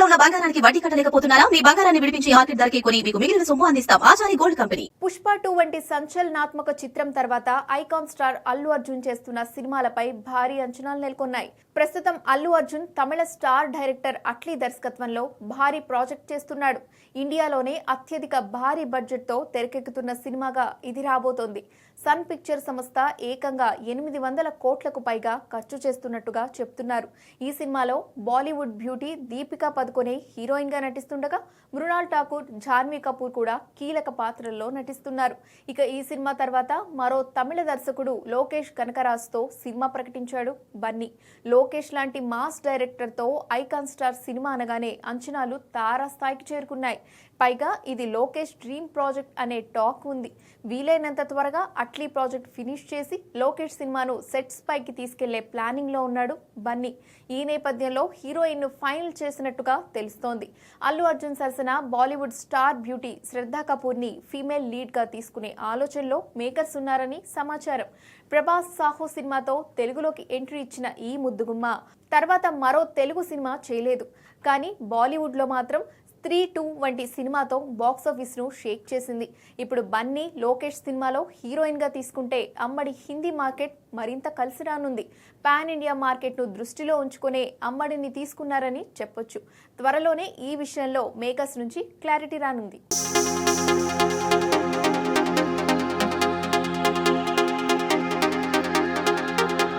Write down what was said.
తాకట్టులో ఉన్న బంగారానికి వడ్డీ కట్టలేకపోతున్నారా? మీ బంగారాన్ని విడిపించి మార్కెట్ ధరకే కొని మీకు మిగిలిన సొమ్ము అందిస్తాం. Achari gold company. పుష్ప 2 వంటి సంచలనాత్మక చిత్రం తర్వాత ఐకాన్ స్టార్ అల్లు అర్జున్ చేస్తున్న సినిమాలపై భారీ అంచనాలు నెలకొన్నాయి. ప్రస్తుతం అల్లు అర్జున్ తమిళ స్టార్ డైరెక్టర్ అట్లీ దర్శకత్వంలో భారీ ప్రాజెక్ట్ చేస్తున్నాడు. ఇండియాలోనే అత్యధిక భారీ బడ్జెట్ తో తెరకెక్కుతున్న సినిమాగా ఇది రాబోతోంది. సన్ పిక్చర్ సంస్థ ఏకంగా 800 కోట్లకు పైగా ఖర్చు చేస్తున్నట్టుగా చెప్తున్నారు. ఈ సినిమాలో బాలీవుడ్ బ్యూటీ దీపికా పదుకొనే హీరోయిన్ గా నటిస్తుండగా మృణాల్ ఠాకూర్, జాన్వీ కపూర్ కూడా కీలక పాత్రల్లో నటిస్తున్నారు. ఇక ఈ సినిమా తర్వాత మరో తమిళ దర్శకుడు లోకేష్ కనకరాజుతో సినిమా ప్రకటించాడు బన్నీ. లోకేష్ లాంటి మాస్ డైరెక్టర్ తో ఐకాన్ స్టార్ సినిమా అనగానే అంచనాలు తారాస్థాయికి చేరుకున్నాయి. పైగా ఇది లోకేష్ డ్రీమ్ ప్రాజెక్ట్ అనే టాక్ ఉంది. వీలైనంత త్వరగా అట్లీ ప్రాజెక్ట్ ఫినిష్ చేసి లోకేష్ సినిమాను సెట్స్ పైకి తీసుకెళ్లే ప్లానింగ్ లో ఉన్నాడు బన్నీ. ఈ నేపథ్యంలో హీరోయిన్ ను ఫైనల్ చేసినట్టుగా తెలుస్తోంది. అల్లు అర్జున్ సరసన బాలీవుడ్ స్టార్ బ్యూటీ శ్రద్ధా కపూర్ ని ఫీమేల్ లీడ్ గా తీసుకునే ఆలోచనలో మేకర్స్ ఉన్నారని సమాచారం. ప్రభాస్ సాహో సినిమాతో తెలుగులోకి ఎంట్రీ ఇచ్చిన ఈ ముద్దుగుమ్మ తర్వాత మరో తెలుగు సినిమా చేయలేదు. కానీ బాలీవుడ్ లో మాత్రం 3-2 వంటి సినిమాతో బాక్సాఫీస్ ను షేక్ చేసింది. ఇప్పుడు బన్నీ లోకేష్ సినిమాలో హీరోయిన్ గా తీసుకుంటే అమ్మడి హిందీ మార్కెట్ మరింత కలిసి రానుంది. పాన్ ఇండియా మార్కెట్ ను దృష్టిలో ఉంచుకునే అమ్మడిని తీసుకున్నారని చెప్పొచ్చు. త్వరలోనే ఈ విషయంలో మేకర్స్ నుంచి క్లారిటీ రానుంది.